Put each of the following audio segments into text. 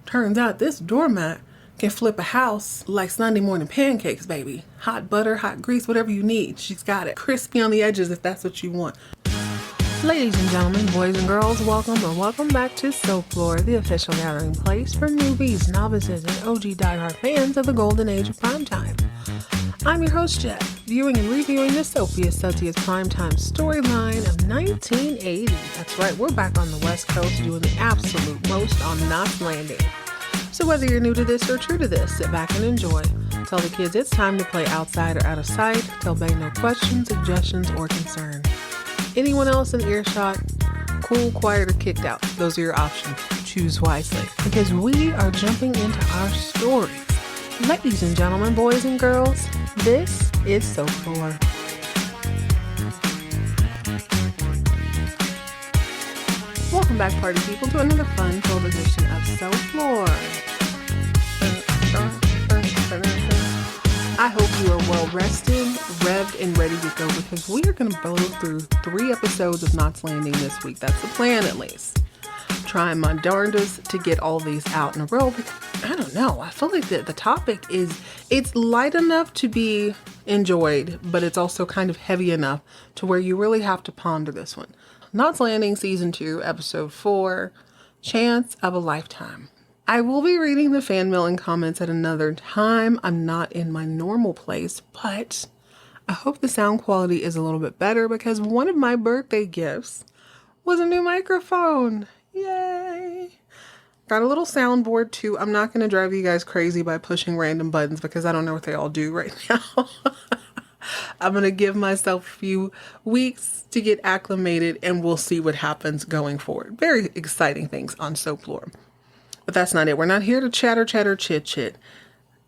Turns out this doormat can flip a house like Sunday morning pancakes, baby. Hot butter, hot grease, whatever you need. She's got it. Crispy on the edges if that's what you want. Ladies and gentlemen, boys and girls, welcome back to Soap Floor, the official gathering place for newbies, novices, and OG diehard fans of the golden age of primetime. I'm your host, Jeff, viewing and reviewing the soapiest, suttiest primetime storyline of 1980. That's right, we're back on the West Coast doing the absolute most on Knots Landing. So whether you're new to this or true to this, sit back and enjoy. Tell the kids it's time to play outside or out of sight. Tell Bay no questions, suggestions, or concerns. Anyone else in earshot, cool, quiet, or kicked out? Those are your options. Choose wisely, because we are jumping into our stories. Ladies and gentlemen, boys and girls, this is Soap Floor. Welcome back, party people, to another fun-filled edition of Soap Floor. I hope you are well rested, revved, and ready to go, because we are going to blow through 3 episodes of Knots Landing this week. That's the plan, at least. Trying my darndest to get all these out in a row, because I don't know, I feel like the topic it's light enough to be enjoyed, but it's also kind of heavy enough to where you really have to ponder this one. Knots Landing Season 2, Episode 4, Chance of a Lifetime. I will be reading the fan mail and comments at another time. I'm not in my normal place, but I hope the sound quality is a little bit better, because one of my birthday gifts was a new microphone. Yay! Got a little soundboard too. I'm not going to drive you guys crazy by pushing random buttons, because I don't know what they all do right now. I'm going to give myself a few weeks to get acclimated, and we'll see what happens going forward. Very exciting things on Soap Floor. But that's not it. We're not here to chatter, chit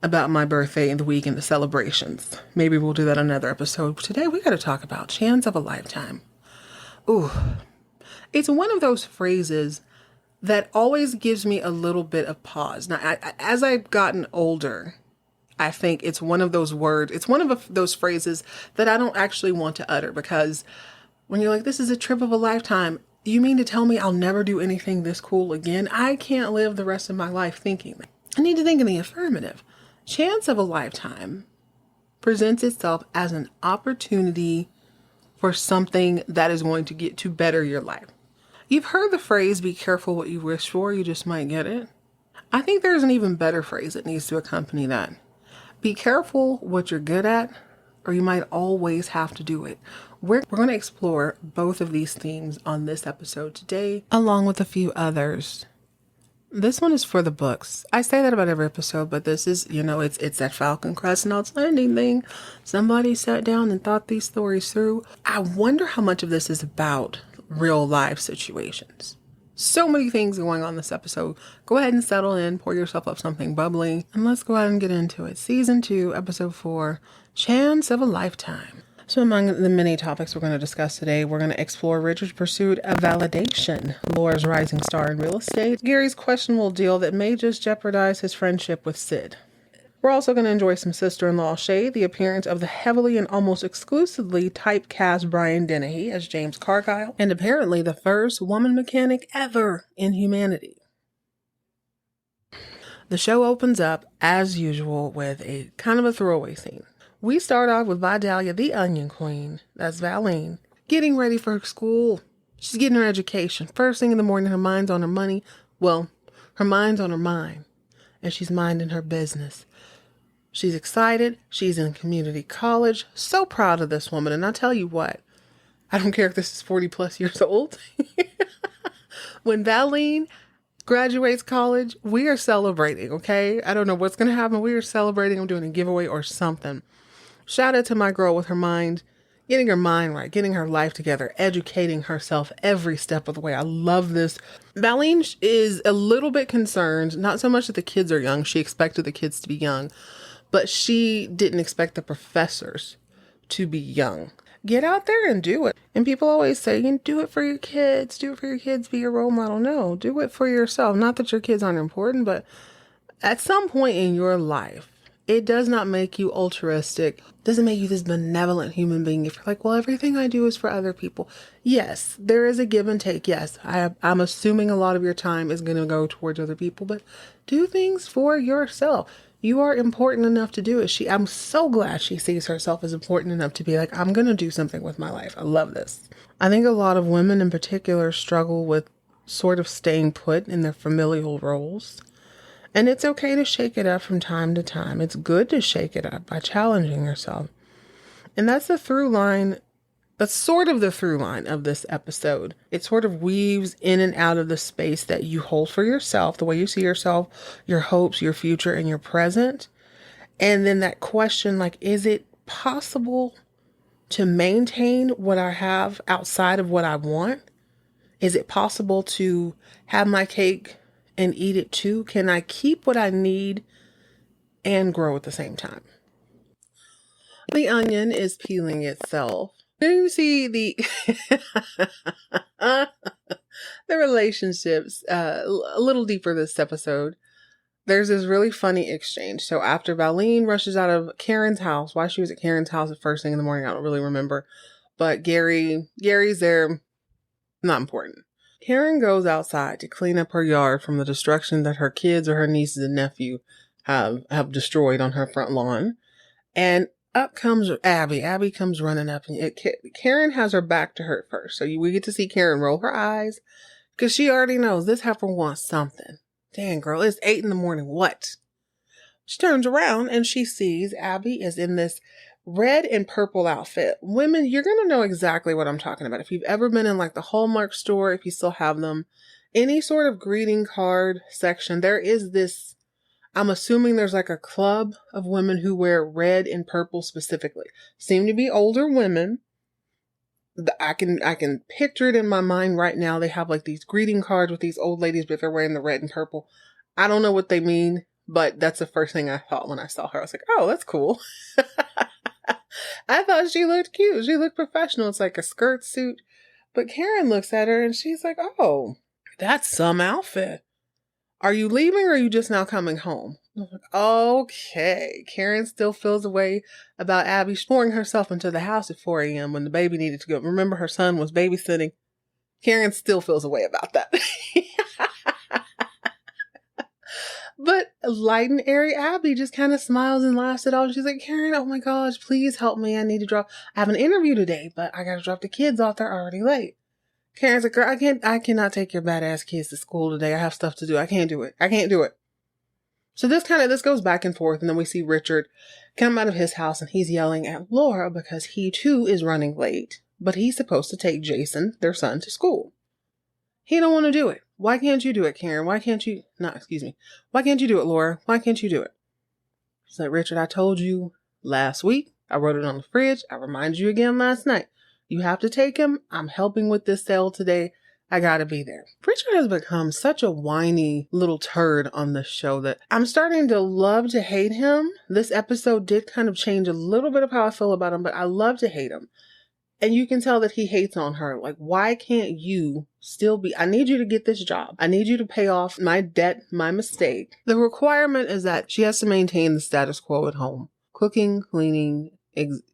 about my birthday and the week and the celebrations. Maybe we'll do that another episode. Today we got to talk about Chance of a Lifetime. Ooh. It's one of those phrases that always gives me a little bit of pause. Now, as I've gotten older, I think it's one of those words, it's one of those phrases that I don't actually want to utter, because when you're like, this is a trip of a lifetime, you mean to tell me I'll never do anything this cool again? I can't live the rest of my life thinking that. I need to think in the affirmative. Chance of a lifetime presents itself as an opportunity for something that is going to get to better your life. You've heard the phrase, be careful what you wish for, you just might get it. I think there's an even better phrase that needs to accompany that. Be careful what you're good at, or you might always have to do it. We're going to explore both of these themes on this episode today, along with a few others. This one is for the books. I say that about every episode, but this is, it's that Falcon Crest Knots Landing thing. Somebody sat down and thought these stories through. I wonder how much of this is about real life situations. So many things going on this episode. Go ahead and settle in, pour yourself up something bubbly, and let's go ahead and get into it. Season 2, Episode 4, Chance of a Lifetime. So among the many topics we're going to discuss today, we're going to explore Richard's pursuit of validation, Laura's rising star in real estate, Gary's questionable deal that may just jeopardize his friendship with Sid. We're also going to enjoy some sister-in-law shade, the appearance of the heavily and almost exclusively typecast Brian Dennehy as James Cargile, and apparently the first woman mechanic ever in humanity. The show opens up, as usual, with a kind of a throwaway scene. We start off with Vidalia, the Onion Queen, that's Valene, getting ready for school. She's getting her education. First thing in the morning, her mind's on her money. Well, her mind's on her mind, and she's minding her business. She's excited. She's in community college. So proud of this woman. And I'll tell you what, I don't care if this is 40 plus years old. When Valene graduates college, we are celebrating, okay? I don't know what's going to happen. We are celebrating. I'm doing a giveaway or something. Shout out to my girl with her mind, getting her mind right, getting her life together, educating herself every step of the way. I love this. Valene is a little bit concerned, not so much that the kids are young. She expected the kids to be young, but she didn't expect the professors to be young. Get out there and do it. And people always say, you do it for your kids. Do it for your kids. Be your role model. No, do it for yourself. Not that your kids aren't important, but at some point in your life, It does not make you altruistic. It doesn't make you this benevolent human being if you're like, well, everything I do is for other people. Yes, there is a give and take. Yes, I'm assuming a lot of your time is going to go towards other people, but do things for yourself. You are important enough to do it. I'm so glad she sees herself as important enough to be like, I'm going to do something with my life. I love this. I think a lot of women in particular struggle with sort of staying put in their familial roles. And it's okay to shake it up from time to time. It's good to shake it up by challenging yourself. And that's the through line. That's sort of the through line of this episode. It sort of weaves in and out of the space that you hold for yourself, the way you see yourself, your hopes, your future, and your present. And then that question, like, is it possible to maintain what I have outside of what I want? Is it possible to have my cake and eat it too? Can I keep what I need and grow at the same time? The onion is peeling itself. Then you see the the relationships a little deeper this episode. There's this really funny exchange. So after Valene rushes out of Karen's house, why she was at Karen's house at first thing in the morning, I don't really remember. But Gary's there, not important. Karen goes outside to clean up her yard from the destruction that her kids or her nieces and nephew have destroyed on her front lawn. And up comes Abby. Abby comes running up, and Karen has her back to her at first. So we get to see Karen roll her eyes because she already knows this heifer wants something. Dang, girl, it's 8 a.m. What? She turns around and she sees Abby is in this red and purple outfit. Women, you're going to know exactly what I'm talking about. If you've ever been in like the Hallmark store, if you still have them, any sort of greeting card section, there is this, I'm assuming there's like a club of women who wear red and purple specifically. Seem to be older women. I can picture it in my mind right now. They have like these greeting cards with these old ladies, but they're wearing the red and purple. I don't know what they mean, but that's the first thing I thought when I saw her. I was like, oh, that's cool. I thought she looked cute. She looked professional. It's like a skirt suit. But Karen looks at her and she's like, oh, that's some outfit. Are you leaving or are you just now coming home? I'm like, okay. Karen still feels a way about Abby pouring herself into the house at 4 a.m. when the baby needed to go. Remember, her son was babysitting. Karen still feels a way about that. But light and airy Abby just kind of smiles and laughs it off. She's like, Karen, oh my gosh, please help me. I have an interview today, but I got to drop the kids off. They're already late. Karen's like, girl, I cannot take your badass kids to school today. I have stuff to do. I can't do it. So this goes back and forth. And then we see Richard come out of his house and he's yelling at Laura because he too is running late, but he's supposed to take Jason, their son, to school. He don't want to do it. Why can't you do it, Karen? Why can't you do it, Laura? Why can't you do it? She's like, Richard, I told you last week. I wrote it on the fridge. I reminded you again last night. You have to take him. I'm helping with this sale today. I gotta be there. Richard has become such a whiny little turd on this show that I'm starting to love to hate him. This episode did kind of change a little bit of how I feel about him, but I love to hate him. And you can tell that he hates on her. Like, why can't you I need you to get this job. I need you to pay off my debt, my mistake. The requirement is that she has to maintain the status quo at home. Cooking, cleaning,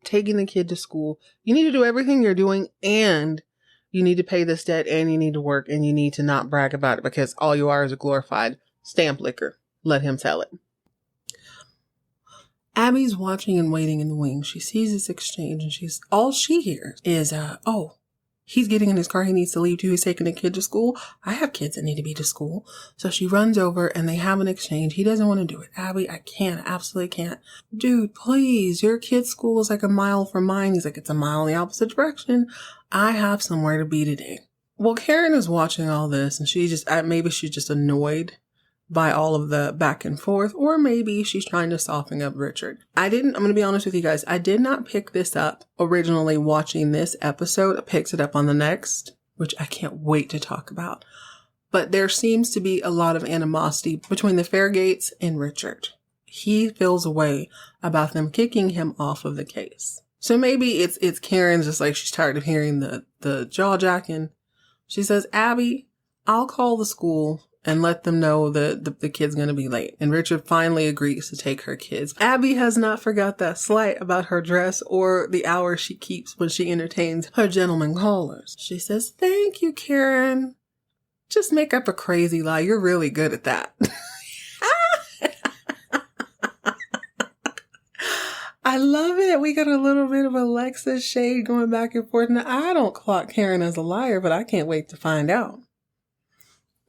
taking the kid to school. You need to do everything you're doing, and you need to pay this debt, and you need to work, and you need to not brag about it because all you are is a glorified stamp licker. Let him sell it. Abby's watching and waiting in the wings. She sees this exchange and all she hears is, he's getting in his car. He needs to leave too. He's taking a kid to school. I have kids that need to be to school. So she runs over and they have an exchange. He doesn't want to do it. Abby, I can't. Absolutely can't. Dude, please. Your kid's school is like a mile from mine. He's like, it's a mile in the opposite direction. I have somewhere to be today. Well, Karen is watching all this and maybe she's just annoyed by all of the back and forth, or maybe she's trying to soften up Richard. I'm going to be honest with you guys. I did not pick this up originally watching this episode. I picked it up on the next, which I can't wait to talk about. But there seems to be a lot of animosity between the Fairgates and Richard. He feels a way about them kicking him off of the case. So maybe it's Karen's just like she's tired of hearing the jaw jacking. She says, Abby, I'll call the school and let them know that the kid's going to be late. And Richard finally agrees to take her kids. Abby has not forgot that slight about her dress or the hour she keeps when she entertains her gentleman callers. She says, "Thank you, Karen. Just make up a crazy lie. You're really good at that." I love it. We got a little bit of Alexa shade going back and forth. Now, I don't clock Karen as a liar, but I can't wait to find out.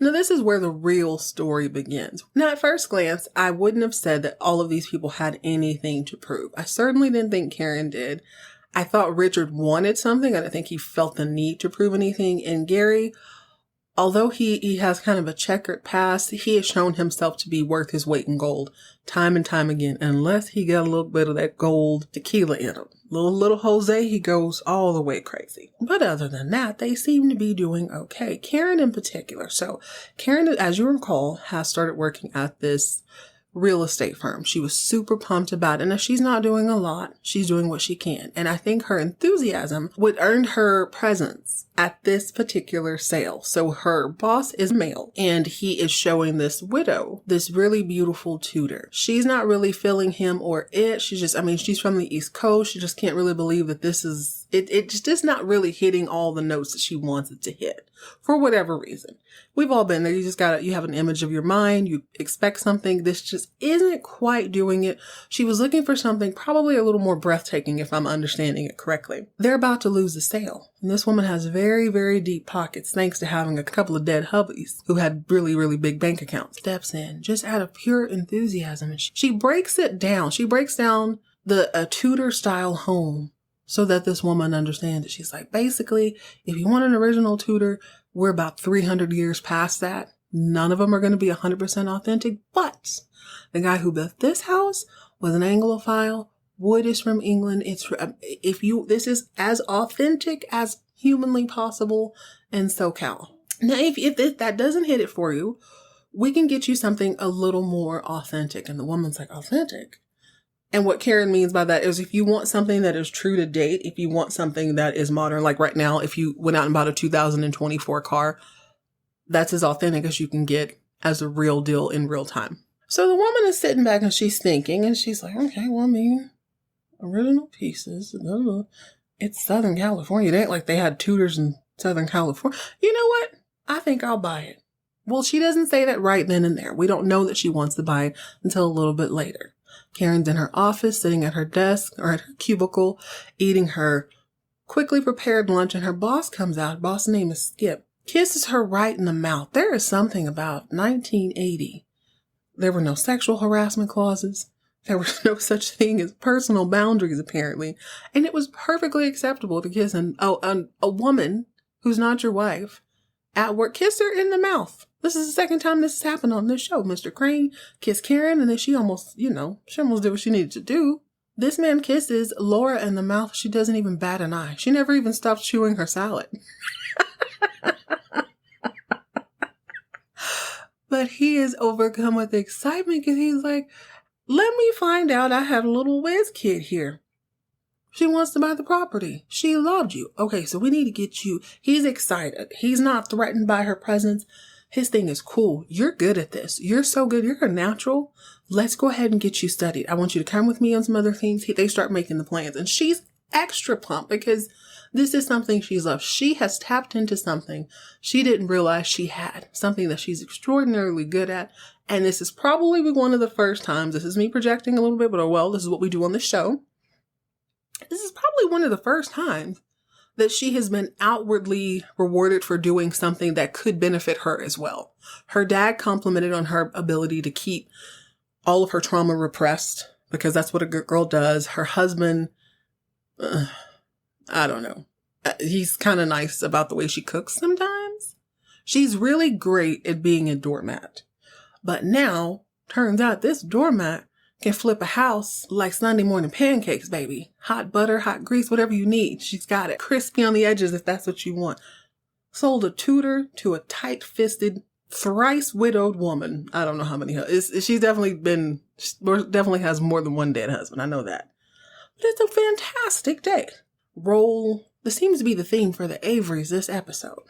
Now, this is where the real story begins. Now, at first glance, I wouldn't have said that all of these people had anything to prove. I certainly didn't think Karen did. I thought Richard wanted something. I don't think he felt the need to prove anything. And Gary, although he has kind of a checkered past, he has shown himself to be worth his weight in gold time and time again, unless he got a little bit of that gold tequila in him. Little Jose, he goes all the way crazy. But other than that, they seem to be doing okay. Karen in particular. So Karen, as you recall, has started working at this real estate firm. She was super pumped about it. Now, she's not doing a lot. She's doing what she can. And I think her enthusiasm would earn her presence at this particular sale. So her boss is male, and he is showing this widow this really beautiful Tudor. She's not really feeling him or it. She's from the East Coast. She just can't really believe that this is, it just is not really hitting all the notes that she wants it to hit for whatever reason. We've all been there. You have an image of your mind. You expect something. This just isn't quite doing it. She was looking for something probably a little more breathtaking, if I'm understanding it correctly. They're about to lose the sale. And this woman has very, very deep pockets thanks to having a couple of dead hubbies who had really, really big bank accounts. Steps in just out of pure enthusiasm. And she breaks it down. She breaks down a Tudor style home so that this woman understands it. She's like, basically, if you want an original Tudor, we're about 300 years past that. None of them are going to be 100% authentic, but the guy who built this house was an Anglophile. Wood is from England. This is as authentic as humanly possible in SoCal. Now, if that doesn't hit it for you, we can get you something a little more authentic. And the woman's like, authentic? And what Karen means by that is if you want something that is true to date, if you want something that is modern, like right now, if you went out and bought a 2024 car, that's as authentic as you can get as a real deal in real time. So the woman is sitting back and she's thinking, and she's like, okay, well, original pieces. It's Southern California. It ain't like they had Tudors in Southern California. You know what? I think I'll buy it. Well, she doesn't say that right then and there. We don't know that she wants to buy it until a little bit later. Karen's in her office, sitting at her desk or at her cubicle, eating her quickly prepared lunch, and her boss comes out. Boss' name is Skip. Kisses her right in the mouth. There is something about 1980. There were no sexual harassment clauses. There was no such thing as personal boundaries, apparently. And it was perfectly acceptable to kiss a woman who's not your wife at work. Kiss her in the mouth. This is the second time this has happened on this show. Mr. Crane kissed Karen, and then she almost did what she needed to do. This man kisses Laura in the mouth. She doesn't even bat an eye. She never even stopped chewing her salad. But he is overcome with excitement because he's like, let me find out I have a little whiz kid here. She wants to buy the property. She loved you. Okay, so we need to get you. He's excited. He's not threatened by her presence. His thing is cool. You're good at this. You're so good. You're a natural. Let's go ahead and get you studied. I want you to come with me on some other things. They start making the plans. And she's extra pumped because this is something she loves. She has tapped into something she didn't realize she had. Something that she's extraordinarily good at. And this is probably one of the first times. This is me projecting a little bit, but this is what we do on the show. This is probably one of the first times that she has been outwardly rewarded for doing something that could benefit her as well. Her dad complimented on her ability to keep all of her trauma repressed because that's what a good girl does. Her husband, I don't know. He's kind of nice about the way she cooks sometimes. She's really great at being a doormat. But now, turns out this doormat can flip a house like Sunday morning pancakes, baby. Hot butter, hot grease, whatever you need. She's got it. Crispy on the edges if that's what you want. Sold a Tudor to a tight-fisted, thrice widowed woman. I don't know how many. She's definitely has more than one dead husband. I know that. But it's a fantastic day. This seems to be the theme for the Averys this episode.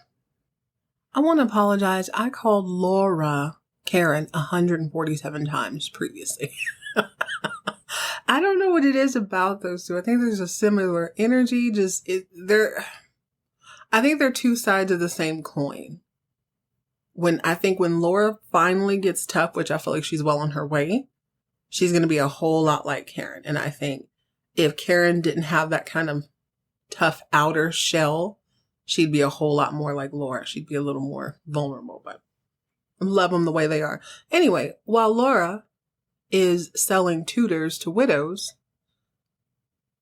I want to apologize. I called Laura Karen 147 times previously. I don't know what it is about those two. I think there's a similar energy. I think they're two sides of the same coin. When Laura finally gets tough, which I feel like she's well on her way, she's going to be a whole lot like Karen. And I think if Karen didn't have that kind of tough outer shell, she'd be a whole lot more like Laura. She'd be a little more vulnerable, but I love them the way they are. Anyway, while Laura is selling tutors to widows,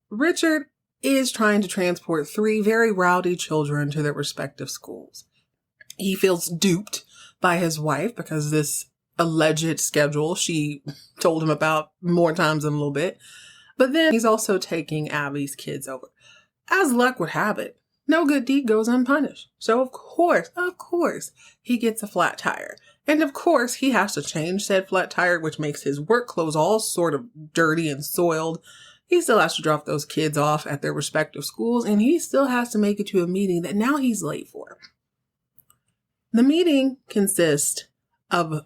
Richard is trying to transport 3 very rowdy children to their respective schools. He feels duped by his wife because this alleged schedule she told him about more times than a little bit. But then he's also taking Abby's kids over. As luck would have it, no good deed goes unpunished. So of course, he gets a flat tire. And of course, he has to change said flat tire, which makes his work clothes all sort of dirty and soiled. He still has to drop those kids off at their respective schools, and he still has to make it to a meeting that now he's late for. The meeting consists of,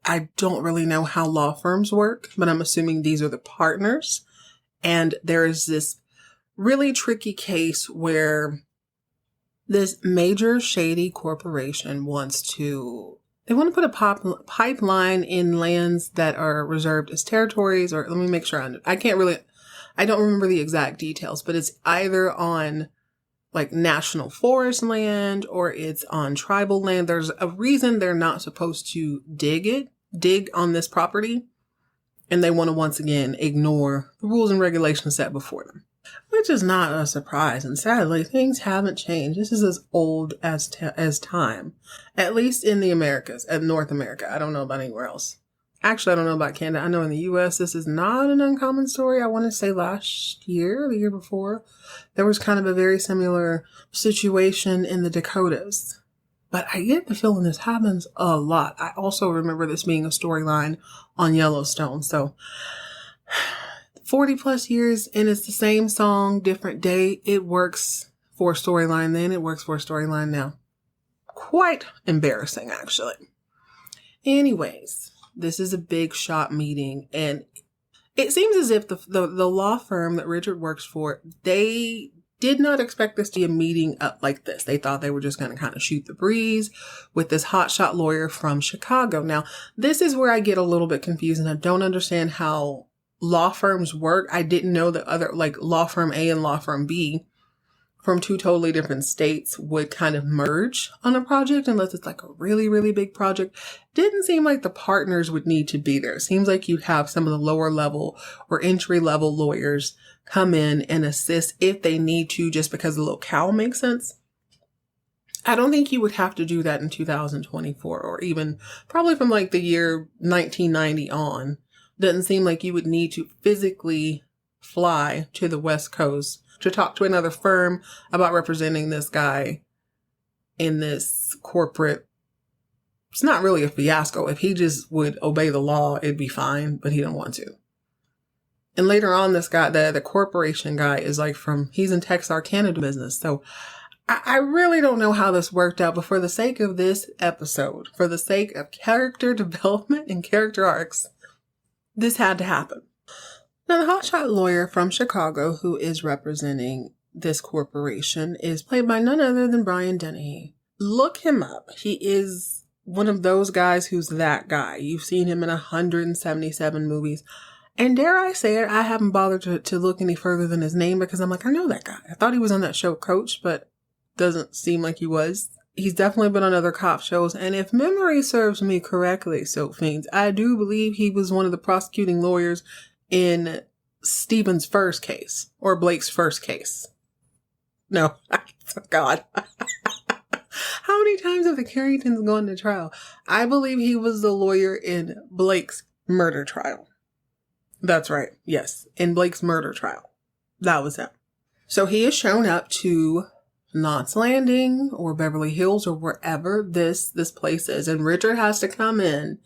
I don't really know how law firms work, but I'm assuming these are the partners. And there is this really tricky case where this major shady corporation wants to put a pipeline in lands that are reserved as territories, or let me make sure I don't remember the exact details, but it's either on like national forest land or it's on tribal land. There's a reason they're not supposed to dig on this property. And they want to once again ignore the rules and regulations set before them, which is not a surprise. And sadly, things haven't changed. This is as old as time, at least in the Americas, at North America. I don't know about anywhere else. Actually, I don't know about Canada. I know in the U.S., this is not an uncommon story. I want to say last year, the year before, there was kind of a very similar situation in the Dakotas. But I get the feeling this happens a lot. I also remember this being a storyline on Yellowstone. So 40 plus years and it's the same song, different day. It works for a storyline then. It works for a storyline now. Quite embarrassing, actually. Anyways, this is a big shot meeting. And it seems as if the law firm that Richard works for, they did not expect this to be a meeting up like this. They thought they were just going to kind of shoot the breeze with this hotshot lawyer from Chicago. Now, this is where I get a little bit confused and I don't understand how law firms work. I didn't know that other, like law firm A and law firm B from 2 totally different states would kind of merge on a project unless it's like a really, really big project. Didn't seem like the partners would need to be there. It seems like you'd have some of the lower level or entry level lawyers come in and assist if they need to, just because the locale makes sense. I don't think you would have to do that in 2024 or even probably from like the year 1990 on. Doesn't seem like you would need to physically fly to the West Coast to talk to another firm about representing this guy in this corporate. It's not really a fiasco. If he just would obey the law, it'd be fine, but he don't want to. And later on, this guy, the corporation guy is like he's in Texarkana business. So I really don't know how this worked out, but for the sake of this episode, for the sake of character development and character arcs, this had to happen. Now, the hotshot lawyer from Chicago who is representing this corporation is played by none other than Brian Dennehy. Look him up. He is one of those guys who's that guy. You've seen him in 177 movies. And dare I say it, I haven't bothered to look any further than his name because I'm like, I know that guy. I thought he was on that show Coach, but doesn't seem like he was. He's definitely been on other cop shows. And if memory serves me correctly, Soap Fiends, I do believe he was one of the prosecuting lawyers in Stephen's first case or Blake's first case. No, God. How many times have the Carringtons gone to trial? I believe he was the lawyer in Blake's murder trial. That's right. Yes. In Blake's murder trial. That was him. So he has shown up to Knots Landing or Beverly Hills or wherever this place is. And Richard has to come in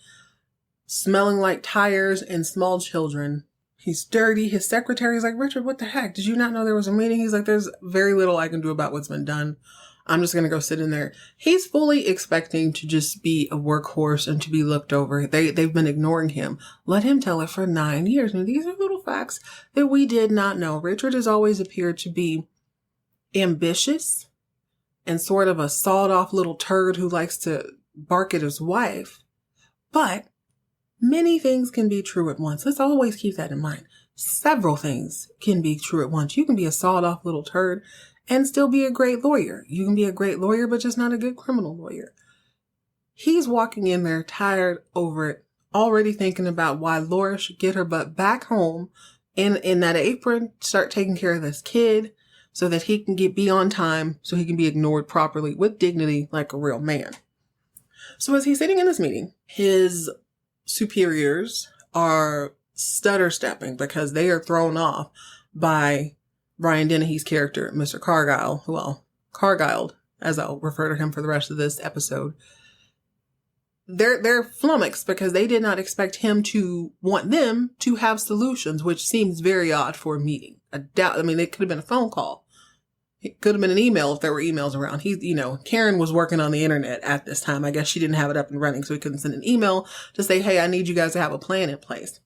smelling like tires and small children. He's dirty. His secretary's like, Richard, what the heck? Did you not know there was a meeting? He's like, there's very little I can do about what's been done. I'm just going to go sit in there. He's fully expecting to just be a workhorse and to be looked over. They've been ignoring him. Let him tell it for 9 years. Now, these are little facts that we did not know. Richard has always appeared to be ambitious and sort of a sawed-off little turd who likes to bark at his wife. But many things can be true at once. Let's always keep that in mind. Several things can be true at once. You can be a sawed-off little turd and still be a great lawyer. You can be a great lawyer, but just not a good criminal lawyer. He's walking in there tired over it, already thinking about why Laura should get her butt back home in that apron, start taking care of this kid so that he can be on time, so he can be ignored properly with dignity like a real man. So as he's sitting in this meeting, his superiors are stutter stepping because they are thrown off by Brian Dennehy's character, Mr. Cargile, Cargile, as I'll refer to him for the rest of this episode. They're flummoxed because they did not expect him to want them to have solutions, which seems very odd for a meeting. It could have been a phone call. It could have been an email if there were emails around. Karen was working on the internet at this time. I guess she didn't have it up and running, so he couldn't send an email to say, hey, I need you guys to have a plan in place.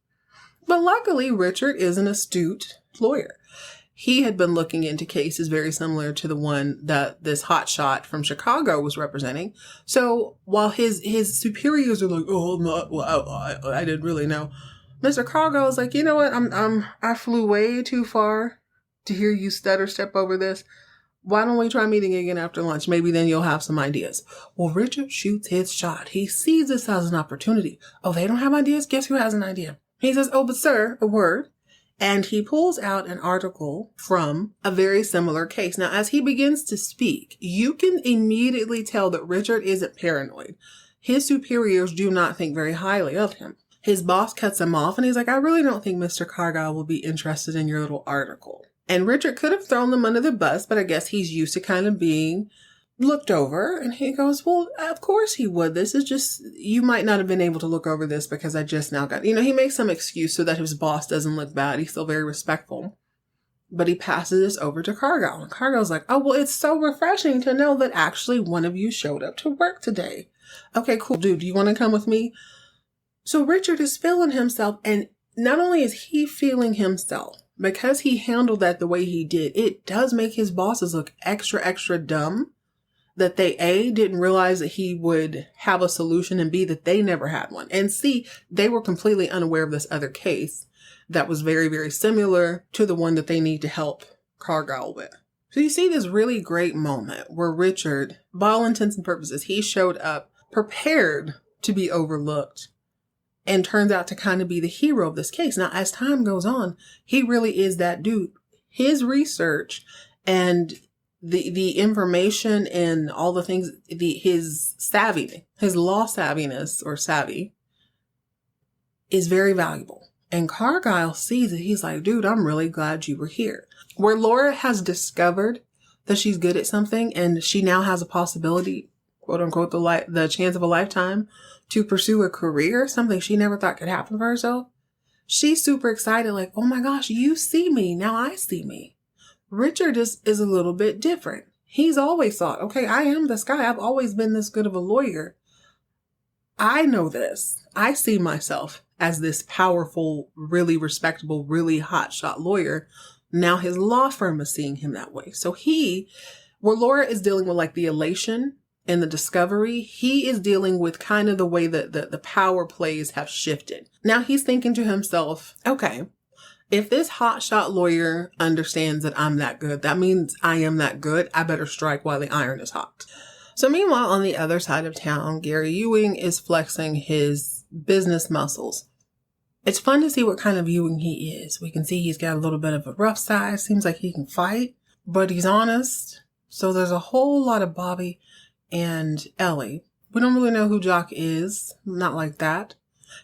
But luckily, Richard is an astute lawyer. He had been looking into cases very similar to the one that this hotshot from Chicago was representing. So while his superiors are like, oh, I didn't really know. Mr. Cargile was like, you know what? I flew way too far to hear you stutter step over this. Why don't we try meeting again after lunch? Maybe then you'll have some ideas. Well, Richard shoots his shot. He sees this as an opportunity. Oh, they don't have ideas? Guess who has an idea? He says, oh, but sir, a word. And he pulls out an article from a very similar case. Now, as he begins to speak, you can immediately tell that Richard isn't paranoid. His superiors do not think very highly of him. His boss cuts him off and he's like, I really don't think Mr. Cargile will be interested in your little article. And Richard could have thrown them under the bus, but I guess he's used to kind of being looked over. And he goes, well, of course he would. This is just, you might not have been able to look over this because I just now got, he makes some excuse so that his boss doesn't look bad. He's still very respectful, but he passes this over to Cargile. And Cargile's like, oh, well, it's so refreshing to know that actually one of you showed up to work today. Okay, cool. Dude, do you want to come with me? So Richard is feeling himself. And not only is he feeling himself, because he handled that the way he did, it does make his bosses look extra, extra dumb. That they, A, didn't realize that he would have a solution, and B, that they never had one. And C, they were completely unaware of this other case that was very, very similar to the one that they need to help Cargile with. So you see this really great moment where Richard, by all intents and purposes, he showed up prepared to be overlooked and turns out to kind of be the hero of this case. Now, as time goes on, he really is that dude. His research and the information and all the things, his law savviness or savvy is very valuable. And Cargile sees it. He's like, dude, I'm really glad you were here. Where Laura has discovered that she's good at something and she now has a possibility, quote unquote, the chance of a lifetime to pursue a career, something she never thought could happen for herself. She's super excited, like, oh my gosh, you see me. Now I see me. Richard is a little bit different. He's always thought, okay, I am this guy. I've always been this good of a lawyer. I know this. I see myself as this powerful, really respectable, really hotshot lawyer. Now his law firm is seeing him that way. So where Laura is dealing with like the elation and the discovery, he is dealing with kind of the way that the power plays have shifted. Now he's thinking to himself, okay, if this hotshot lawyer understands that I'm that good, that means I am that good. I better strike while the iron is hot. So meanwhile, on the other side of town, Gary Ewing is flexing his business muscles. It's fun to see what kind of Ewing he is. We can see he's got a little bit of a rough side. Seems like he can fight, but he's honest. So there's a whole lot of Bobby and Ellie. We don't really know who Jock is. Not like that.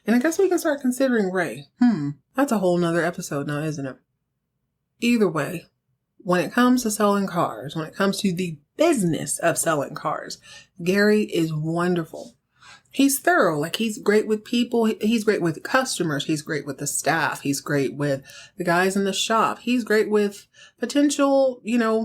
And I guess we can start considering Ray. That's a whole nother episode now, isn't it? Either way, when it comes to selling cars, when it comes to the business of selling cars, Gary is wonderful. He's thorough. Like, he's great with people. He's great with customers. He's great with the staff. He's great with the guys in the shop. He's great with potential,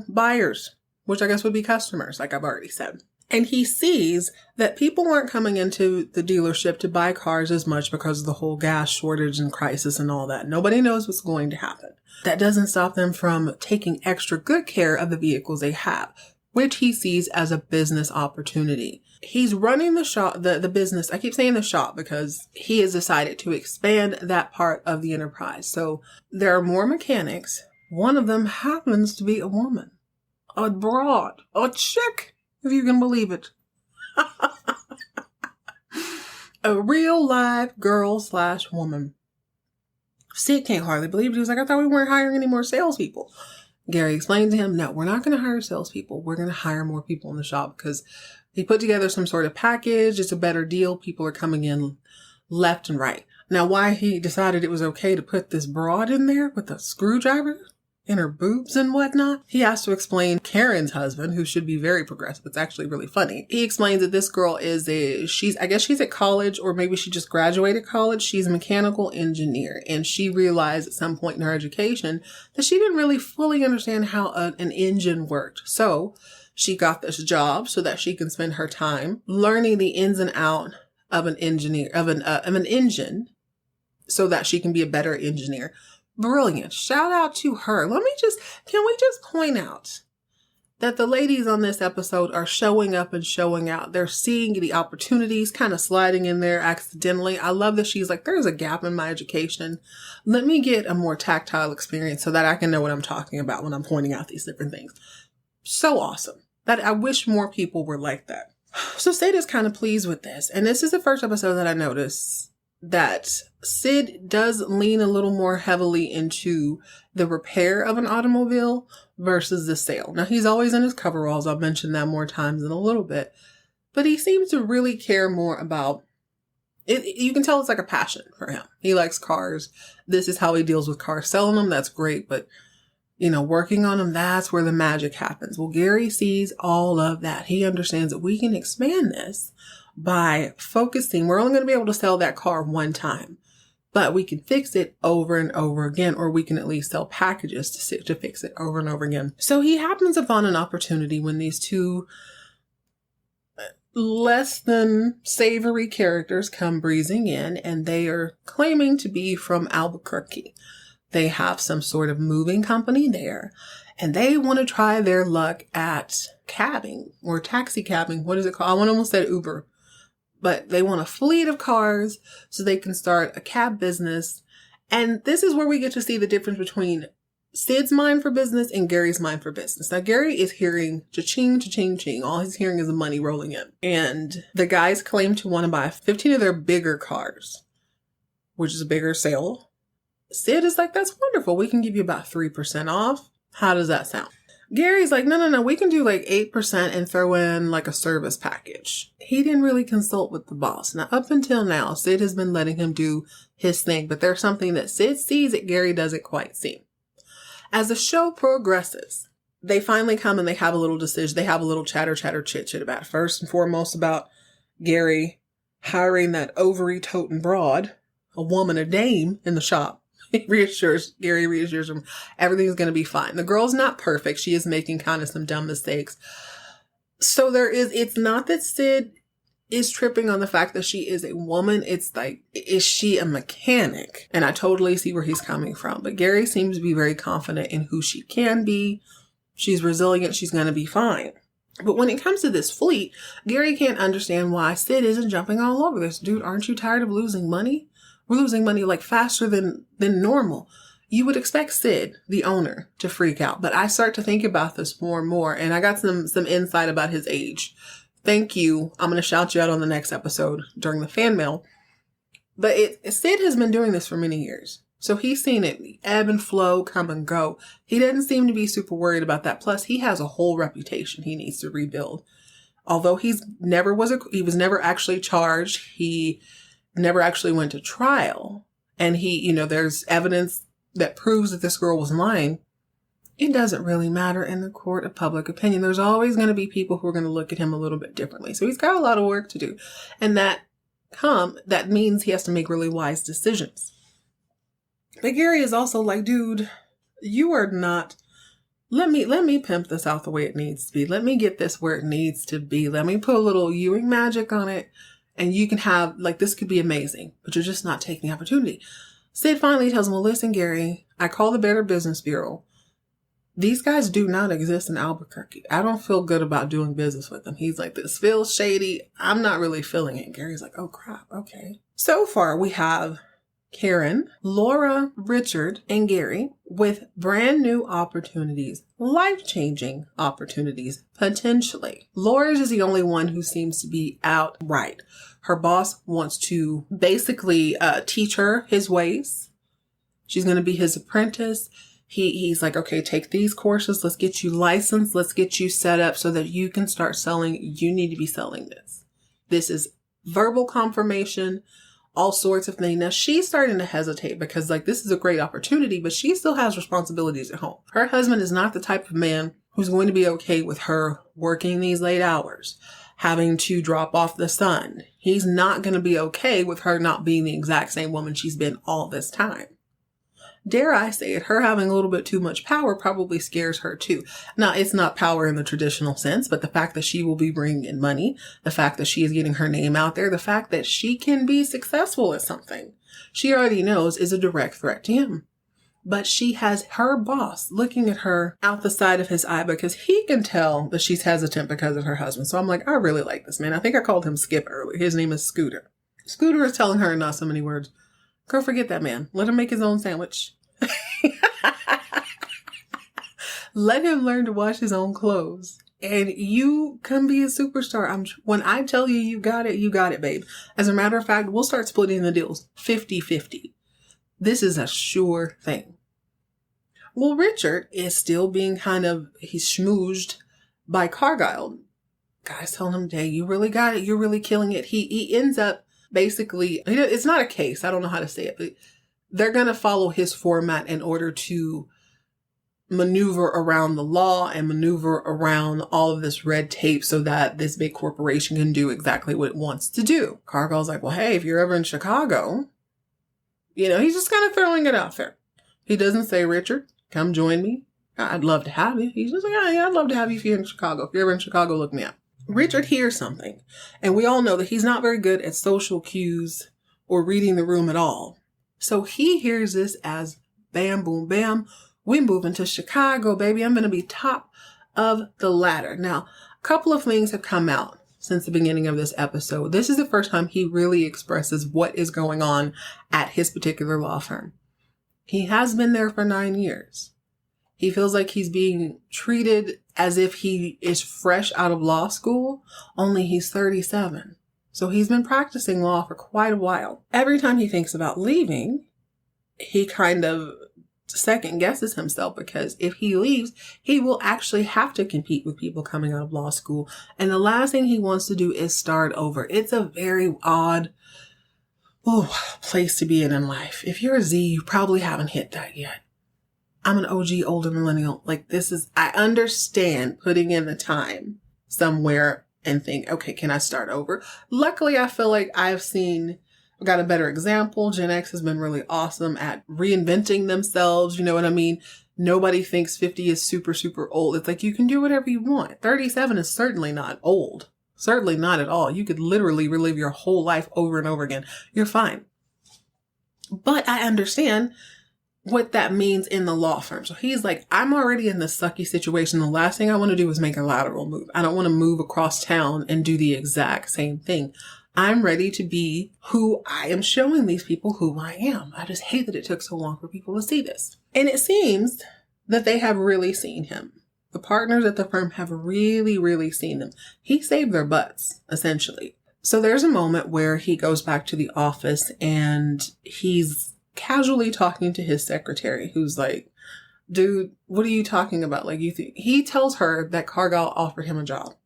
buyers. which I guess would be customers, like I've already said. And he sees that people aren't coming into the dealership to buy cars as much because of the whole gas shortage and crisis and all that. Nobody knows what's going to happen. That doesn't stop them from taking extra good care of the vehicles they have, which he sees as a business opportunity. He's running the shop, the business. I keep saying the shop because he has decided to expand that part of the enterprise. So there are more mechanics. One of them happens to be a woman, a broad, a chick, if you can believe it. A real live girl/woman. Sid can't hardly believe it. He was like, I thought we weren't hiring any more salespeople. Gary explained to him, no, we're not going to hire salespeople. We're going to hire more people in the shop because he put together some sort of package. It's a better deal. People are coming in left and right. Now, why he decided it was okay to put this broad in there with a screwdriver in her boobs and whatnot, he has to explain Karen's husband, who should be very progressive. It's actually really funny. He explains that this girl I guess she's at college, or maybe she just graduated college. She's a mechanical engineer, and she realized at some point in her education that she didn't really fully understand how an engine worked. So she got this job so that she can spend her time learning the ins and outs of an engine so that she can be a better engineer. Brilliant. Shout out to her. Can we just point out that the ladies on this episode are showing up and showing out. They're seeing the opportunities, kind of sliding in there accidentally. I love that she's like, there's a gap in my education. Let me get a more tactile experience so that I can know what I'm talking about when I'm pointing out these different things. So awesome. That I wish more people were like that. So Sid is kind of pleased with this. And this is the first episode that I noticed that Sid does lean a little more heavily into the repair of an automobile versus the sale. Now, he's always in his coveralls. I'll mention that more times in a little bit. But he seems to really care more about it. You can tell it's like a passion for him. He likes cars. This is how he deals with cars. Selling them, that's great. But, working on them, that's where the magic happens. Well, Gary sees all of that. He understands that we can expand this by focusing. We're only going to be able to sell that car one time, but we can fix it over and over again, or we can at least sell packages to fix it over and over again. So he happens upon an opportunity when these two less than savory characters come breezing in, and they are claiming to be from Albuquerque. They have some sort of moving company there, and they want to try their luck at cabbing or taxi cabbing. What is it called? I almost said Uber. But they want a fleet of cars so they can start a cab business. And this is where we get to see the difference between Sid's mind for business and Gary's mind for business. Now, Gary is hearing cha-ching, cha-ching, ching. All he's hearing is the money rolling in. And the guys claim to want to buy 15 of their bigger cars, which is a bigger sale. Sid is like, that's wonderful. We can give you about 3% off. How does that sound? Gary's like, no, we can do like 8% and throw in like a service package. He didn't really consult with the boss. Now, up until now, Sid has been letting him do his thing, but there's something that Sid sees that Gary doesn't quite see. As the show progresses, they finally come and they have a little decision. They have a little chatter, chit about first and foremost about Gary hiring that ovary-toting broad, a woman, a dame in the shop. Gary reassures him everything's going to be fine. The girl's not perfect. She is making kind of some dumb mistakes. So it's not that Sid is tripping on the fact that she is a woman. It's like, is she a mechanic? And I totally see where he's coming from. But Gary seems to be very confident in who she can be. She's resilient. She's going to be fine. But when it comes to this fleet, Gary can't understand why Sid isn't jumping all over this. Dude, aren't you tired of losing money? We're losing money like faster than normal. You would expect Sid, the owner, to freak out. But I start to think about this more and more. And I got some insight about his age. Thank you. I'm going to shout you out on the next episode during the fan mail. But Sid has been doing this for many years. So he's seen it ebb and flow, come and go. He doesn't seem to be super worried about that. Plus, he has a whole reputation he needs to rebuild. Although he was never actually charged. He never actually went to trial. And there's evidence that proves that this girl was lying. It doesn't really matter in the court of public opinion. There's always going to be people who are going to look at him a little bit differently. So he's got a lot of work to do. And that means he has to make really wise decisions. But Gary is also like, dude, you are not let me pimp this out the way it needs to be. Let me get this where it needs to be. Let me put a little Ewing magic on it. And you can have, like, this could be amazing, but you're just not taking the opportunity. Sid finally tells him, well, listen, Gary, I call the Better Business Bureau. These guys do not exist in Albuquerque. I don't feel good about doing business with them. He's like, this feels shady. I'm not really feeling it. Gary's like, oh, crap. Okay. So far, we have Karen, Laura, Richard, and Gary with brand new opportunities, life-changing opportunities, potentially. Laura's is the only one who seems to be outright. Her boss wants to basically teach her his ways. She's going to be his apprentice. He's like, okay, take these courses. Let's get you licensed. Let's get you set up so that you can start selling. You need to be selling this. This is verbal confirmation, all sorts of things. Now she's starting to hesitate because, like, this is a great opportunity, but she still has responsibilities at home. Her husband is not the type of man who's going to be okay with her working these late hours, having to drop off the son. He's not going to be okay with her not being the exact same woman she's been all this time. Dare I say it, her having a little bit too much power probably scares her too. Now, it's not power in the traditional sense, but the fact that she will be bringing in money, the fact that she is getting her name out there, the fact that she can be successful at something, she already knows is a direct threat to him. But she has her boss looking at her out the side of his eye because he can tell that she's hesitant because of her husband. So I'm like, I really like this man. I think I called him Skip earlier. His name is Scooter. Scooter is telling her in not so many words, girl, forget that man. Let him make his own sandwich. Let him learn to wash his own clothes. And you can be a superstar. When I tell you got it, babe. As a matter of fact, we'll start splitting the deals 50-50. This is a sure thing. Well, Richard is still being he's schmoozed by Cargile. Guys telling him, hey, you really got it. You're really killing it. He ends up basically, it's not a case. I don't know how to say it, but they're going to follow his format in order to maneuver around the law and maneuver around all of this red tape so that this big corporation can do exactly what it wants to do. Cargile's like, well, hey, if you're ever in Chicago, he's just kind of throwing it out there. He doesn't say, Richard, come join me. I'd love to have you. He's just like, yeah, I'd love to have you if you're in Chicago. If you're ever in Chicago, look me up. Richard hears something, and we all know that he's not very good at social cues or reading the room at all. So he hears this as bam, boom, bam. We moving to Chicago, baby. I'm going to be top of the ladder. Now, a couple of things have come out since the beginning of this episode. This is the first time he really expresses what is going on at his particular law firm. He has been there for 9 years. He feels like he's being treated as if he is fresh out of law school, only he's 37. So he's been practicing law for quite a while. Every time he thinks about leaving, he kind of second guesses himself because if he leaves, he will actually have to compete with people coming out of law school. And the last thing he wants to do is start over. It's a very odd place to be in life. If you're a Z, you probably haven't hit that yet. I'm an OG older millennial. I understand putting in the time somewhere and think, okay, can I start over? Luckily, I feel like I've got a better example. Gen X has been really awesome at reinventing themselves. You know what I mean? Nobody thinks 50 is super, super old. It's like you can do whatever you want. 37 is certainly not old. Certainly not at all. You could literally relive your whole life over and over again. You're fine. But I understand what that means in the law firm. So he's like, I'm already in this sucky situation. The last thing I want to do is make a lateral move. I don't want to move across town and do the exact same thing. I'm ready to be who I am showing these people who I am. I just hate that it took so long for people to see this. And it seems that they have really seen him. The partners at the firm have really, really seen him. He saved their butts, essentially. So there's a moment where he goes back to the office and he's casually talking to his secretary, who's like, dude, what are you talking about? Like, he tells her that Cargile offered him a job.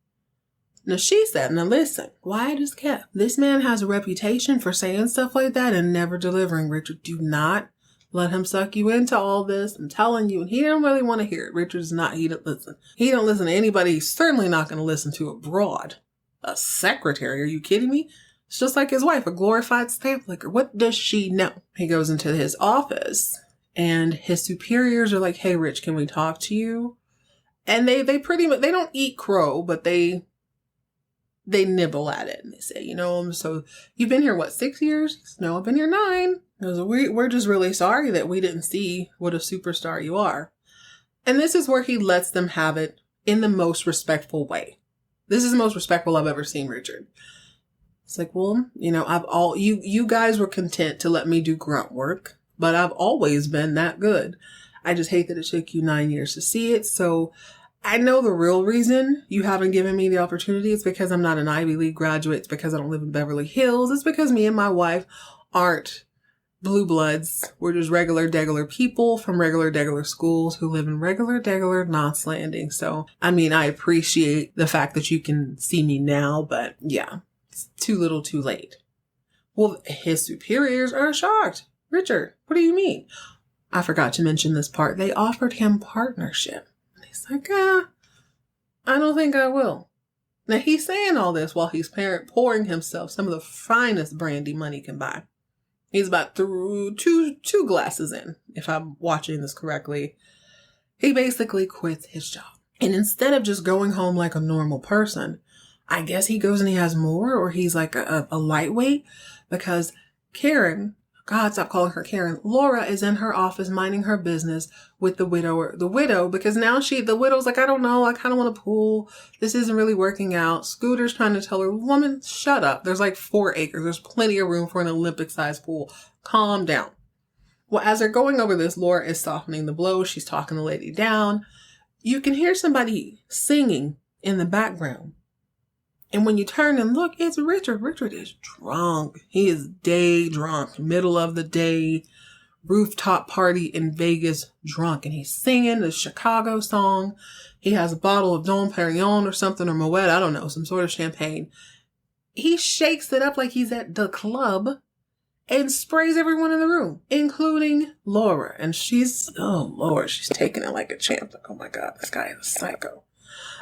Now she said, now listen, quiet as kept. This man has a reputation for saying stuff like that and never delivering. Richard, do not let him suck you into all this. I'm telling you. And he didn't really want to hear it. Richard's not, he don't listen. He don't listen to anybody. He's certainly not going to listen to a broad. A secretary. Are you kidding me? It's just like his wife, a glorified stamp licker. What does she know? He goes into his office and his superiors are like, hey, Rich, can we talk to you? And they pretty much, they don't eat crow, but they nibble at it. And they say, so you've been here, what, 6 years? He says, no, I've been here 9. He goes, we're just really sorry that we didn't see what a superstar you are. And this is where he lets them have it in the most respectful way. This is the most respectful I've ever seen Richard. It's like, well, you guys were content to let me do grunt work, but I've always been that good. I just hate that it took you 9 years to see it. So I know the real reason you haven't given me the opportunity. It's because I'm not an Ivy League graduate. It's because I don't live in Beverly Hills. It's because me and my wife aren't blue bloods. We're just regular, degular people from regular, degular schools who live in regular, degular Knots Landing. So, I appreciate the fact that you can see me now, but yeah, it's too little too late. Well, his superiors are shocked. Richard, what do you mean? I forgot to mention this part. They offered him partnership. And he's like, I don't think I will. Now, he's saying all this while he's pouring himself some of the finest brandy money can buy. He's about through two glasses in, if I'm watching this correctly. He basically quits his job. And instead of just going home like a normal person, I guess he goes and he has more, or he's like a lightweight, because Karen, God, stop calling her Karen. Laura is in her office minding her business with the widow, because now the widow's like, I don't know. I kind of want to pool. This isn't really working out. Scooter's trying to tell her, woman, shut up. There's like 4 acres. There's plenty of room for an Olympic-sized pool. Calm down. Well, as they're going over this, Laura is softening the blow. She's talking the lady down. You can hear somebody singing in the background. And when you turn and look, it's Richard. Richard is drunk. He is day drunk, middle of the day, rooftop party in Vegas drunk. And he's singing the Chicago song. He has a bottle of Dom Perignon or something, or Moet, I don't know, some sort of champagne. He shakes it up like he's at the club and sprays everyone in the room, including Laura. And she's taking it like a champ. Like, oh my God, this guy is a psycho.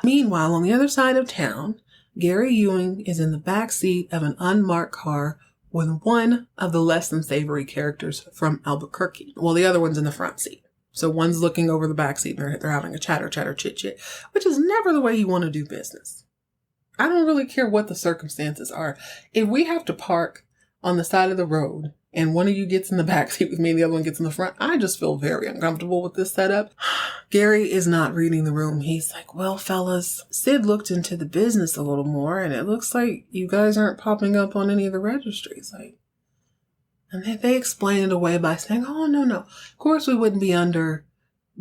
Meanwhile, on the other side of town, Gary Ewing is in the back seat of an unmarked car with one of the less than savory characters from Albuquerque. Well, the other one's in the front seat. So one's looking over the back seat and they're having a chatter, chit, which is never the way you want to do business. I don't really care what the circumstances are. If we have to park on the side of the road and one of you gets in the back seat with me and the other one gets in the front, I just feel very uncomfortable with this setup. Gary is not reading the room. He's like, well, fellas, Sid looked into the business a little more and it looks like you guys aren't popping up on any of the registries. And they explain it away by saying, oh, no. Of course we wouldn't be under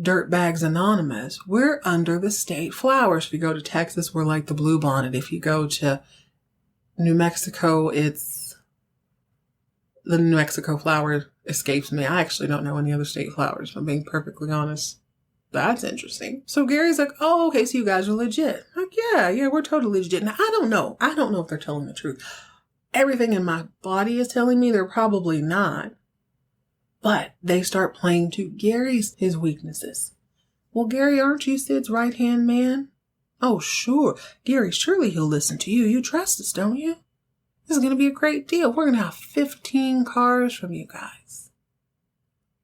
Dirtbags Anonymous. We're under the state flowers. If you go to Texas, we're like the Blue Bonnet. If you go to New Mexico, it's the New Mexico flower escapes me. I actually don't know any other state flowers, if I'm being perfectly honest. That's interesting. So Gary's like, oh, okay, so you guys are legit. Like, yeah, we're totally legit. Now, I don't know if they're telling the truth. Everything in my body is telling me they're probably not. But they start playing to his weaknesses. Well, Gary, aren't you Sid's right-hand man? Oh, sure. Gary, surely he'll listen to you. You trust us, don't you? This is going to be a great deal. We're going to have 15 cars from you guys.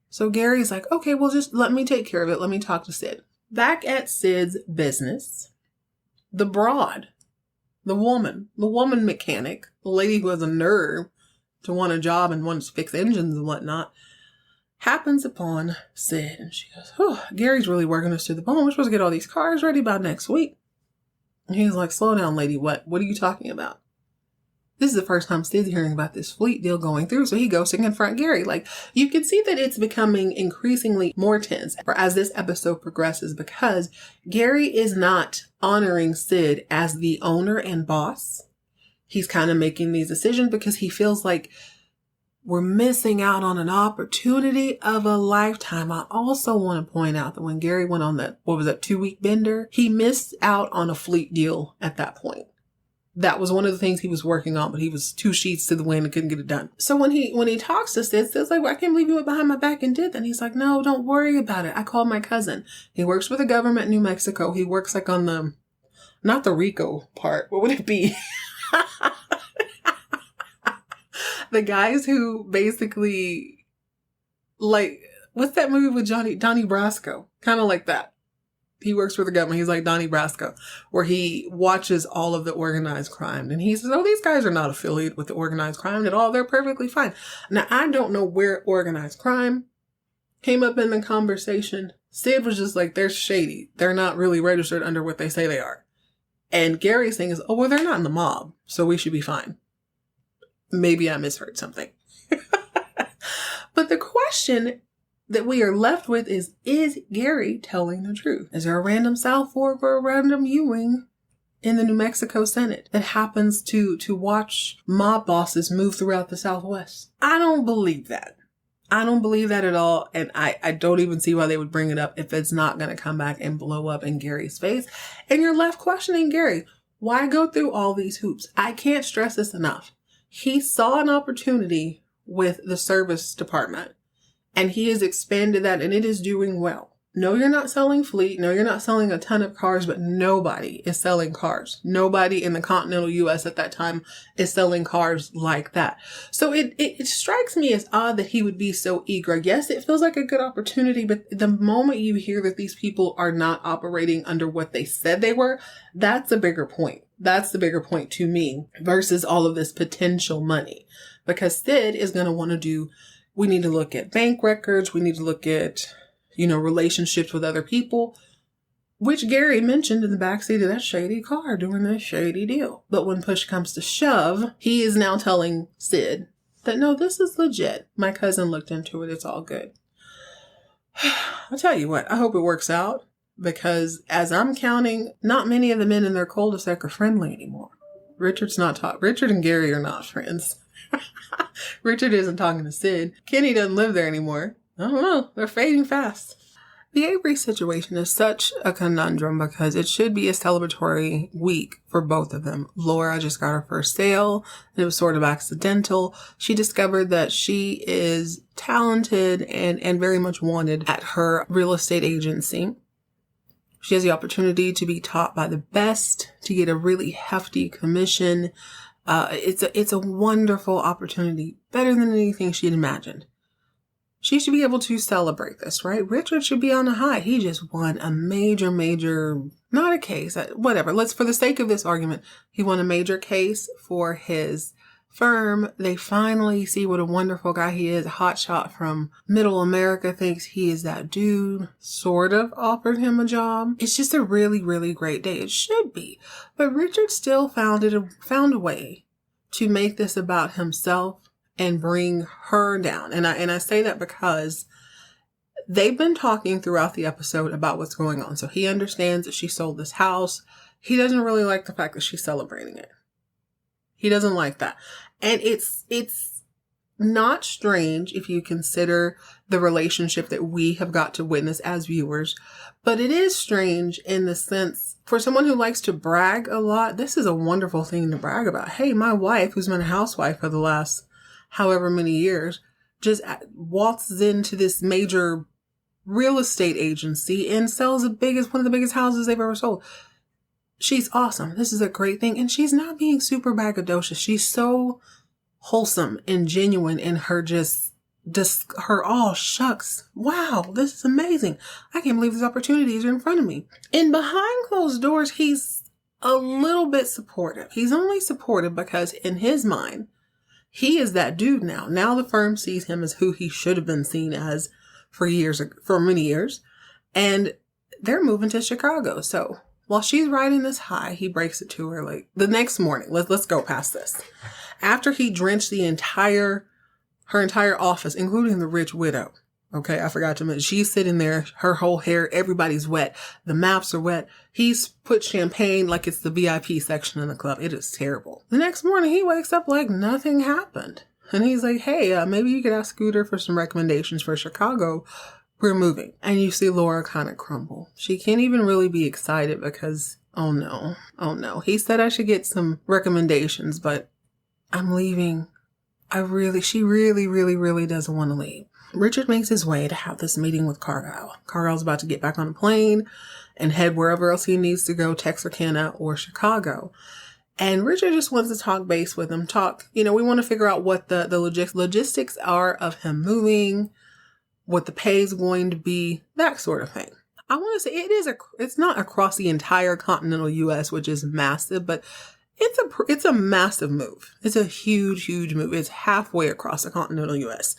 So Gary's like, okay, well, just let me take care of it. Let me talk to Sid. Back at Sid's business, the broad, the woman mechanic, the lady who has a nerve to want a job and wants to fix engines and whatnot, happens upon Sid. And she goes, oh, Gary's really working us to the bone. We're supposed to get all these cars ready by next week. And he's like, slow down, lady. What are you talking about? This is the first time Sid's hearing about this fleet deal going through, so he goes to confront Gary. Like, you can see that it's becoming increasingly more tense as this episode progresses, because Gary is not honoring Sid as the owner and boss. He's kind of making these decisions because he feels like we're missing out on an opportunity of a lifetime. I also want to point out that when Gary went on that 2-week bender, he missed out on a fleet deal at that point. That was one of the things he was working on, but he was 2 sheets to the wind and couldn't get it done. So when he talks to Sid, Sid's like, well, I can't believe you went behind my back and did that. And he's like, no, don't worry about it. I called my cousin. He works for the government in New Mexico. He works like on not the RICO part. What would it be? The guys who basically, like, what's that movie with Donnie Brasco? Kind of like that. He works for the government. He's like Donnie Brasco, where he watches all of the organized crime. And he says, oh, these guys are not affiliated with the organized crime at all. They're perfectly fine. Now, I don't know where organized crime came up in the conversation. Sid was just like, they're shady. They're not really registered under what they say they are. And Gary's thing is, oh, well, they're not in the mob, so we should be fine. Maybe I misheard something. But the question that we are left with is Gary telling the truth? Is there a random South Fork or a random Ewing in the New Mexico Senate that happens to watch mob bosses move throughout the Southwest? I don't believe that. I don't believe that at all. And I don't even see why they would bring it up if it's not going to come back and blow up in Gary's face. And you're left questioning Gary. Why go through all these hoops? I can't stress this enough. He saw an opportunity with the service department and he has expanded that and it is doing well. No, you're not selling fleet. No, you're not selling a ton of cars, but nobody is selling cars. Nobody in the continental U.S. at that time is selling cars like that. So it strikes me as odd that he would be so eager. Yes, it feels like a good opportunity, but the moment you hear that these people are not operating under what they said they were, that's a bigger point. That's the bigger point to me versus all of this potential money. Because Sid is going to want to do, we need to look at bank records. We need to look at relationships with other people, which Gary mentioned in the backseat of that shady car doing this shady deal. But when push comes to shove, he is now telling Sid that, no, this is legit. My cousin looked into it. It's all good. I'll tell you what, I hope it works out because as I'm counting, not many of the men in their cul-de-sac are friendly anymore. Richard and Gary are not friends. Richard isn't talking to Sid. Kenny doesn't live there anymore. I don't know. They're fading fast. The Avery situation is such a conundrum because it should be a celebratory week for both of them. Laura just got her first sale and it was sort of accidental. She discovered that she is talented and very much wanted at her real estate agency. She has the opportunity to be taught by the best, to get a really hefty commission. It's a wonderful opportunity, better than anything she had imagined. She should be able to celebrate this, right? Richard should be on a high. He just won a major, not a case, whatever. For the sake of this argument, he won a major case for his firm. They finally see what a wonderful guy he is. A hotshot from middle America thinks he is that dude. Sort of offered him a job. It's just a really, really great day. It should be. But Richard still found a way to make this about himself and bring her down. And I say that because they've been talking throughout the episode about what's going on. So he understands that she sold this house. He doesn't really like the fact that she's celebrating it. He doesn't like that. And it's not strange if you consider the relationship that we have got to witness as viewers. But it is strange in the sense, for someone who likes to brag a lot, this is a wonderful thing to brag about. Hey, my wife, who's been a housewife for the last however many years, just waltzes into this major real estate agency and sells one of the biggest houses they've ever sold. She's awesome. This is a great thing. And she's not being super braggadocious. She's so wholesome and genuine in her her all shucks. Wow, this is amazing. I can't believe this opportunity is in front of me. And behind closed doors, he's a little bit supportive. He's only supportive because in his mind, he is that dude now. Now the firm sees him as who he should have been seen as for many years. And they're moving to Chicago. So while she's riding this high, he breaks it to her like the next morning. Let's go past this. After he drenched her entire office, including the rich widow. Okay, I forgot to mention, she's sitting there, her whole hair, everybody's wet. The maps are wet. He's put champagne like it's the VIP section in the club. It is terrible. The next morning, he wakes up like nothing happened. And he's like, hey, maybe you could ask Scooter for some recommendations for Chicago. We're moving. And you see Laura kind of crumble. She can't even really be excited because, oh no. He said I should get some recommendations, but I'm leaving. She really doesn't want to leave. Richard makes his way to have this meeting with Cargile. Cargile's about to get back on a plane and head wherever else he needs to go, Texarkana or Chicago. And Richard just wants to talk base with him. We want to figure out what the logistics are of him moving, what the pay is going to be, that sort of thing. I want to say it's not across the entire continental U.S., which is massive, but it's a massive move. It's a huge, huge move. It's halfway across the continental U.S.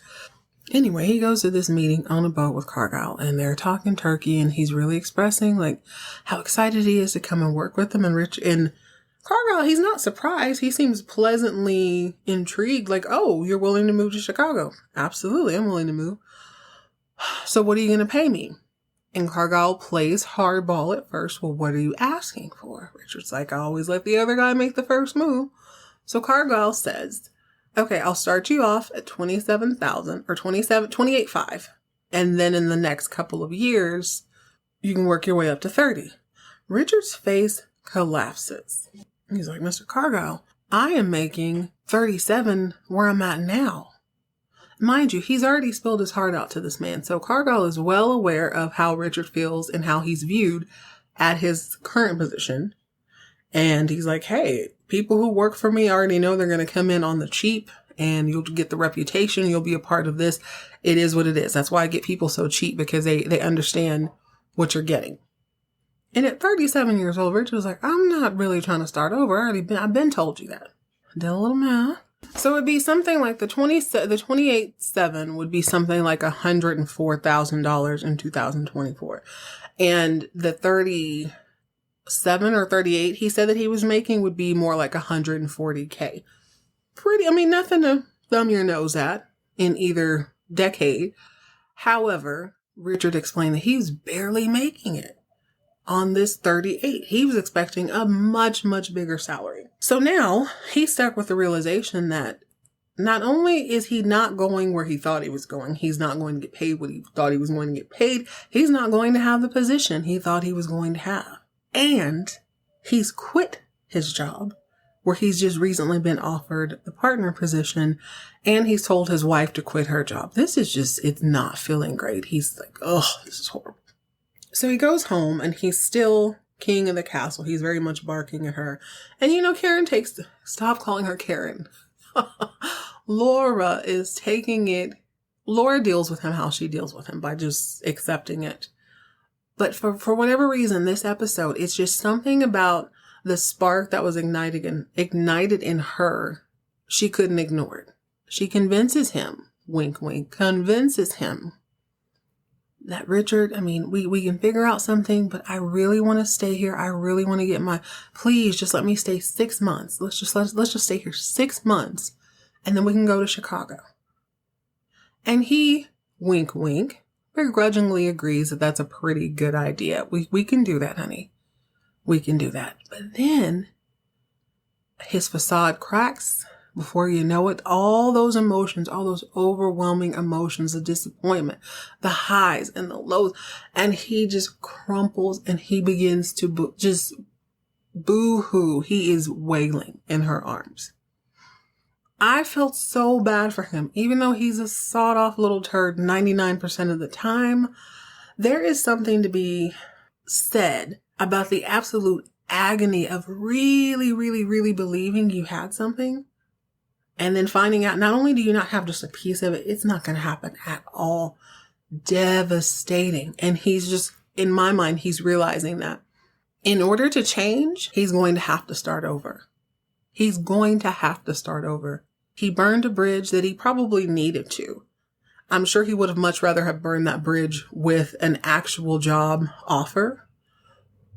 Anyway, he goes to this meeting on a boat with Cargile, and they're talking turkey, and he's really expressing like how excited he is to come and work with them. And Cargile, he's not surprised. He seems pleasantly intrigued, like, oh, you're willing to move to Chicago? Absolutely, I'm willing to move. So what are you going to pay me? And Cargile plays hardball at first. Well, what are you asking for? Richard's like, I always let the other guy make the first move. So Cargile says, okay, I'll start you off at $27,000 or $28,500. And then in the next couple of years, you can work your way up to $30,000. Richard's face collapses. He's like, Mr. Cargile, I am making $37,000 where I'm at now. Mind you, he's already spilled his heart out to this man. So Cargile is well aware of how Richard feels and how he's viewed at his current position. And he's like, hey, people who work for me already know they're going to come in on the cheap and you'll get the reputation. You'll be a part of this. It is what it is. That's why I get people so cheap, because they understand what you're getting. And at 37 years old, Richard was like, I'm not really trying to start over. I've been told you that. I did a little math. So it'd be something like the 28,700 would be something like $104,000 in 2024. And the 37 or 38 he said that he was making would be more like $140K. Nothing to thumb your nose at in either decade. However, Richard explained that he's barely making it on this 38. He was expecting a much, much bigger salary. So now he's stuck with the realization that not only is he not going where he thought he was going, he's not going to get paid what he thought he was going to get paid. He's not going to have the position he thought he was going to have. And he's quit his job where he's just recently been offered the partner position, and he's told his wife to quit her job. It's not feeling great. He's like, oh, this is horrible. So he goes home and he's still king of the castle. He's very much barking at her. And Karen stop calling her Karen. Laura is taking it. Laura deals with him how she deals with him, by just accepting it. But for whatever reason, this episode, it's just something about the spark that was ignited in her. She couldn't ignore it. She convinces him, wink, wink, convinces him that Richard, we can figure out something, but I really want to stay here. I really want to get please just let me stay 6 months. Let's just stay here 6 months, and then we can go to Chicago. And he, wink, wink, begrudgingly agrees that that's a pretty good idea. We can do that, honey. We can do that. But then his facade cracks. Before you know it, all those emotions, all those overwhelming emotions, the disappointment, the highs and the lows, and he just crumples and he begins to just boo-hoo. He is wailing in her arms. I felt so bad for him. Even though he's a sawed-off little turd 99% of the time, there is something to be said about the absolute agony of really, really, really believing you had something. And then finding out, not only do you not have just a piece of it, it's not going to happen at all. Devastating. And he's just, in my mind, he's realizing that in order to change, he's going to have to start over. He's going to have to start over. He burned a bridge that he probably needed to. I'm sure he would have much rather have burned that bridge with an actual job offer.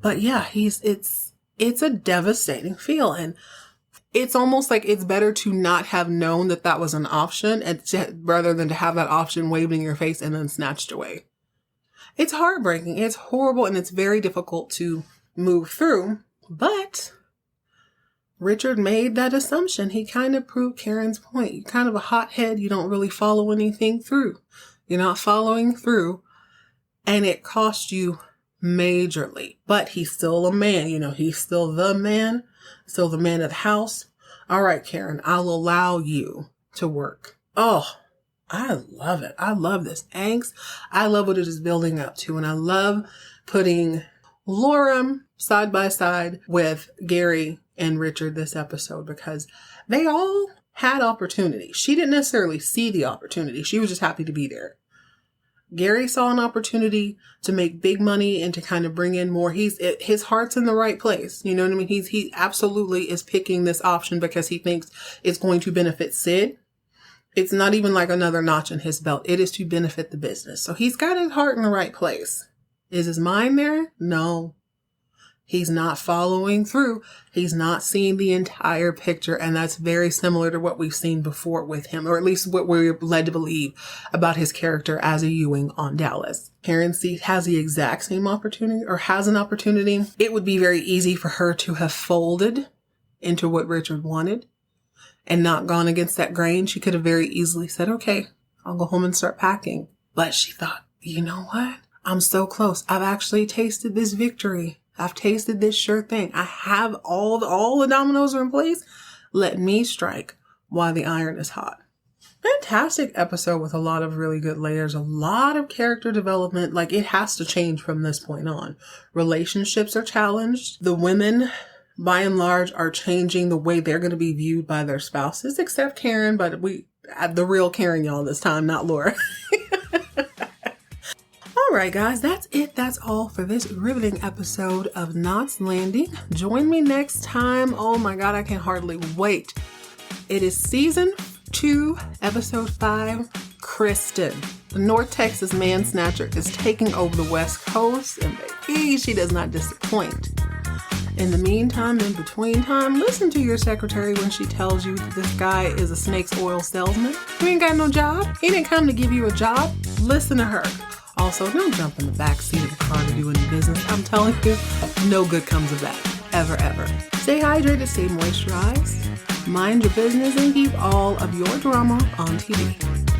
But yeah, it's a devastating feel. And it's almost like it's better to not have known that was an option rather than to have that option waved in your face and then snatched away. It's heartbreaking. It's horrible. And it's very difficult to move through. But Richard made that assumption. He kind of proved Karen's point. You're kind of a hothead. You don't really follow anything through. You're not following through. And it cost you majorly. But he's still a man. He's still the man. Still the man of the house. All right, Karen, I'll allow you to work. Oh, I love it. I love this angst. I love what it is building up to. And I love putting Laura side by side with Gary and Richard this episode, because they all had opportunity. She didn't necessarily see the opportunity. She was just happy to be there. Gary saw an opportunity to make big money and to kind of bring in more. His heart's in the right place. You know what I mean? He absolutely is picking this option because he thinks it's going to benefit Sid. It's not even like another notch in his belt. It is to benefit the business. So he's got his heart in the right place. Is his mind there? No. He's not following through. He's not seeing the entire picture. And that's very similar to what we've seen before with him, or at least what we're led to believe about his character as a Ewing on Dallas. Karen has the exact same opportunity, or has an opportunity. It would be very easy for her to have folded into what Richard wanted and not gone against that grain. She could have very easily said, okay, I'll go home and start packing. But she thought, you know what? I'm so close. I've actually tasted this victory. I've tasted this sure thing. I have all the dominoes are in place. Let me strike while the iron is hot. Fantastic episode with a lot of really good layers, a lot of character development. Like, it has to change from this point on. Relationships are challenged. The women, by and large, are changing the way they're going to be viewed by their spouses, except Karen, but the real Karen, y'all, this time, not Laura. All right, guys, that's it. That's all for this riveting episode of Knots Landing. Join me next time. Oh my God, I can hardly wait. It is season 2, episode 5, Kristen. The North Texas man snatcher is taking over the West Coast, and baby, she does not disappoint. In the meantime, in between time, listen to your secretary when she tells you that this guy is a snake's oil salesman. You ain't got no job. He didn't come to give you a job. Listen to her. Also, don't jump in the back seat of the car to do any business. I'm telling you, no good comes of that. Ever, ever. Stay hydrated, stay moisturized, mind your business, and keep all of your drama on TV.